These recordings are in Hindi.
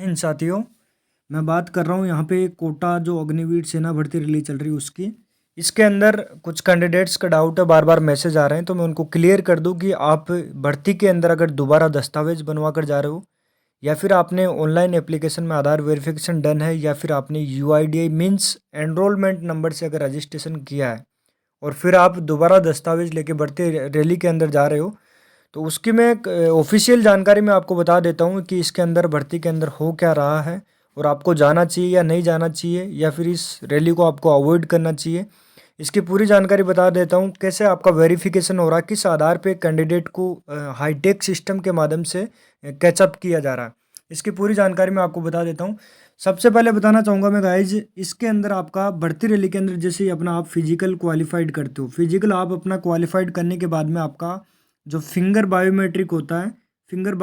इन साथियों, मैं बात कर रहा हूँ यहाँ पे कोटा जो अग्निवीर सेना भर्ती रैली चल रही है उसकी। इसके अंदर कुछ कैंडिडेट्स का डाउट है, बार बार मैसेज आ रहे हैं, तो मैं उनको क्लियर कर दूं कि आप भर्ती के अंदर अगर दोबारा दस्तावेज बनवा कर जा रहे हो, या फिर आपने ऑनलाइन एप्लीकेशन में आधार वेरिफिकेशन डन है, या फिर आपने UIDAI मीन्स एनरोलमेंट नंबर से अगर रजिस्ट्रेशन किया है और फिर आप दोबारा दस्तावेज लेके भर्ती रैली के अंदर जा रहे हो, तो उसकी मैं एक ऑफिशियल जानकारी मैं आपको बता देता हूँ कि इसके अंदर भर्ती के अंदर हो क्या रहा है और आपको जाना चाहिए या नहीं जाना चाहिए, या फिर इस रैली को आपको अवॉइड करना चाहिए। इसकी पूरी जानकारी बता देता हूँ, कैसे आपका वेरिफिकेशन हो रहा है, किस आधार पे कैंडिडेट को हाईटेक सिस्टम के माध्यम से कैचअप किया जा रहा है, इसकी पूरी जानकारी मैं आपको बता देता हूँ। सबसे पहले बताना चाहूँगा मैं गाइज, इसके अंदर आपका भर्ती रैली के अंदर जैसे ही अपना आप फिजिकल क्वालिफाइड करते हो, फिजिकल आप अपना क्वालिफाइड करने के बाद में आपका जो फिंगर बायोमेट्रिक होता है, फिंगर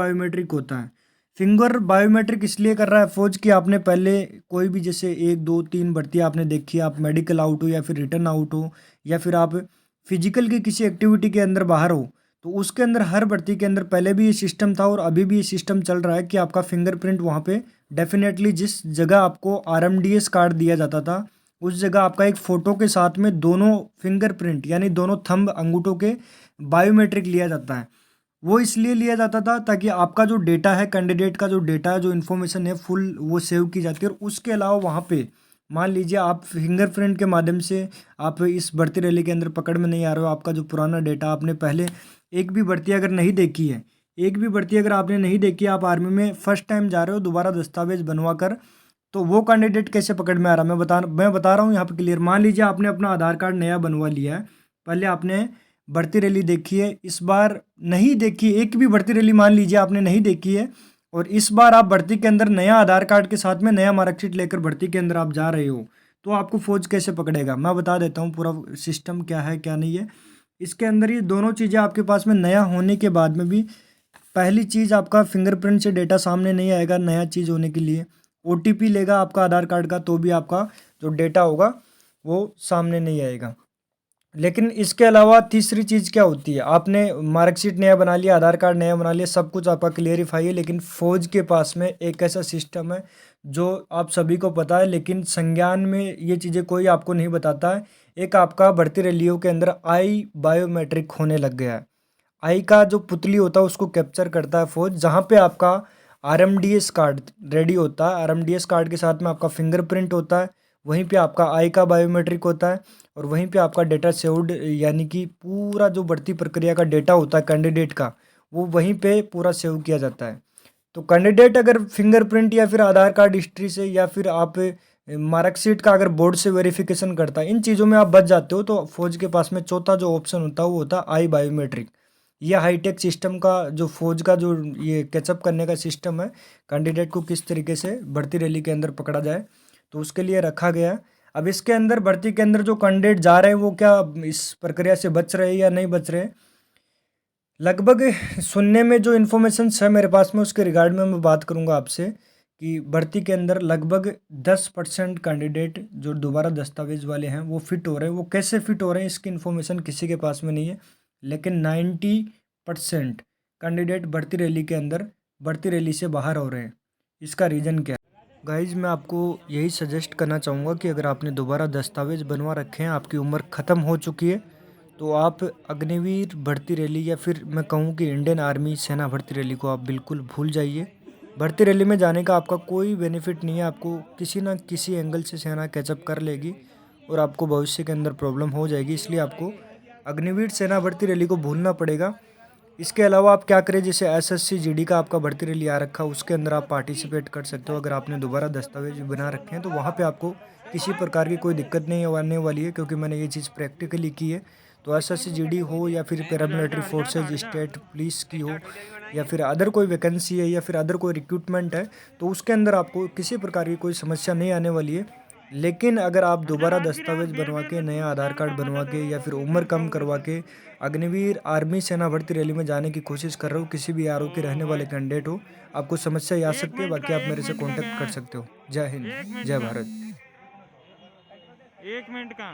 बायोमेट्रिक इसलिए कर रहा है फौज कि आपने पहले कोई भी जैसे 1 2 3 भर्ती आपने देखी, आप मेडिकल आउट हो या फिर रिटर्न आउट हो, या फिर आप फिजिकल की किसी एक्टिविटी के अंदर बाहर हो, तो उसके अंदर हर भर्ती के अंदर पहले भी ये सिस्टम था और अभी भी ये सिस्टम चल रहा है कि आपका फिंगरप्रिंट वहाँ पे डेफिनेटली जिस जगह आपको RMDS कार्ड दिया जाता था, उस जगह आपका एक फ़ोटो के साथ में दोनों फिंगरप्रिंट यानी दोनों थंब अंगूठों के बायोमेट्रिक लिया जाता है। वो इसलिए लिया जाता था ताकि आपका जो डेटा है, कैंडिडेट का जो डेटा है, जो इन्फॉर्मेशन है फुल वो सेव की जाती है। और उसके अलावा वहाँ पे मान लीजिए आप फिंगरप्रिंट के माध्यम से आप इस भर्ती रैली के अंदर पकड़ में नहीं आ रहे हो, आपका जो पुराना डेटा आपने पहले एक भी भर्ती अगर नहीं देखी है, एक भी भर्ती अगर आपने नहीं देखी है, आप आर्मी में फर्स्ट टाइम जा रहे हो दोबारा दस्तावेज बनवा कर, तो वो कैंडिडेट कैसे पकड़ में आ रहा है मैं बता रहा हूँ यहाँ पे क्लियर। मान लीजिए आपने अपना आधार कार्ड नया बनवा लिया है, पहले आपने भर्ती रैली देखी है, इस बार नहीं देखी, एक भी भर्ती रैली मान लीजिए आपने नहीं देखी है, और इस बार आप भर्ती के अंदर नया आधार कार्ड के साथ में नया मार्कशीट लेकर भर्ती के अंदर आप जा रहे हो, तो आपको फौज कैसे पकड़ेगा मैं बता देता हूँ पूरा सिस्टम क्या है क्या नहीं है। इसके अंदर ये दोनों चीज़ें आपके पास में नया होने के बाद में भी, पहली चीज़ आपका फिंगरप्रिंट से डेटा सामने नहीं आएगा नया चीज़ होने के लिए, OTP लेगा आपका आधार कार्ड का, तो भी आपका जो डेटा होगा वो सामने नहीं आएगा। लेकिन इसके अलावा तीसरी चीज़ क्या होती है, आपने मार्कशीट नया बना लिया, आधार कार्ड नया बना लिया, सब कुछ आपका क्लियरिफाई है, लेकिन फ़ौज के पास में एक ऐसा सिस्टम है जो आप सभी को पता है, लेकिन संज्ञान में ये चीज़ें कोई आपको नहीं बताता है। एक आपका भर्ती रैलियों के अंदर आई बायोमेट्रिक होने लग गया है। आई का जो पुतली होता है उसको कैप्चर करता है फौज, जहाँ पे आपका RMDS कार्ड रेडी होता है, RMDS कार्ड के साथ में आपका फिंगरप्रिंट होता है, वहीं पे आपका आई का बायोमेट्रिक होता है, और वहीं पे आपका डेटा सेव्ड, यानी कि पूरा जो बढ़ती प्रक्रिया का डेटा होता है कैंडिडेट का, वो वहीं पे पूरा सेव किया जाता है। तो कैंडिडेट अगर फिंगरप्रिंट या फिर आधार कार्ड हिस्ट्री से या फिर आप मार्कशीट का अगर बोर्ड से वेरिफिकेशन करता है, इन चीज़ों में आप बच जाते हो, तो फौज के पास में चौथा जो ऑप्शन होता है वो होता है आई बायोमेट्रिक। यह हाईटेक सिस्टम का जो फौज का जो ये कैचअप करने का सिस्टम है, कैंडिडेट को किस तरीके से भर्ती रैली के अंदर पकड़ा जाए, तो उसके लिए रखा गया है। अब इसके अंदर भर्ती के अंदर जो कैंडिडेट जा रहे हैं वो क्या इस प्रक्रिया से बच रहे हैं या नहीं बच रहे, लगभग सुनने में जो इन्फॉर्मेशन है मेरे पास में उसके रिगार्ड में मैं बात करूंगा आपसे, कि भर्ती के अंदर लगभग 10% कैंडिडेट जो दोबारा दस्तावेज वाले हैं वो फिट हो रहे हैं। वो कैसे फिट हो रहे हैं इसकी इन्फॉर्मेशन किसी के पास में नहीं है, लेकिन 90% कैंडिडेट भर्ती रैली के अंदर भर्ती रैली से बाहर हो रहे हैं। इसका रीज़न क्या है गाइज, मैं आपको यही सजेस्ट करना चाहूँगा कि अगर आपने दोबारा दस्तावेज बनवा रखे हैं, आपकी उम्र ख़त्म हो चुकी है, तो आप अग्निवीर भर्ती रैली या फिर मैं कहूँ कि इंडियन आर्मी सेना भर्ती रैली को आप बिल्कुल भूल जाइए। भर्ती रैली में जाने का आपका कोई बेनिफिट नहीं है, आपको किसी ना किसी एंगल से सेना कैचअप कर लेगी और आपको भविष्य के अंदर प्रॉब्लम हो जाएगी, इसलिए आपको अग्निवीर सेना भर्ती रैली को भूलना पड़ेगा। इसके अलावा आप क्या करें, जैसे SSC GD का आपका भर्ती रैली आ रखा, उसके अंदर आप पार्टिसिपेट कर सकते हो। अगर आपने दोबारा दस्तावेज बना रखे हैं तो वहाँ पे आपको किसी प्रकार की कोई दिक्कत नहीं आने वाली है, क्योंकि मैंने ये चीज़ प्रैक्टिकली की है। तो SSC GD हो या फिर पैरामिलिट्री फोर्सेज, स्टेट पुलिस की हो, या फिर अदर कोई वैकेंसी है या फिर अदर कोई रिक्रूटमेंट है, तो उसके अंदर आपको किसी प्रकार की कोई समस्या नहीं आने वाली है। लेकिन अगर आप दोबारा दस्तावेज बनवा के, नया आधार कार्ड बनवा के, या फिर उम्र कम करवा के अग्निवीर आर्मी सेना भर्ती रैली में जाने की कोशिश कर रहे हो, किसी भी ARO के रहने वाले कैंडिडेट हो, आपको समस्या आ सकती है। बाकी आप मेरे से कांटेक्ट कर सकते हो। जय हिंद, जय भारत। 1 मिनट का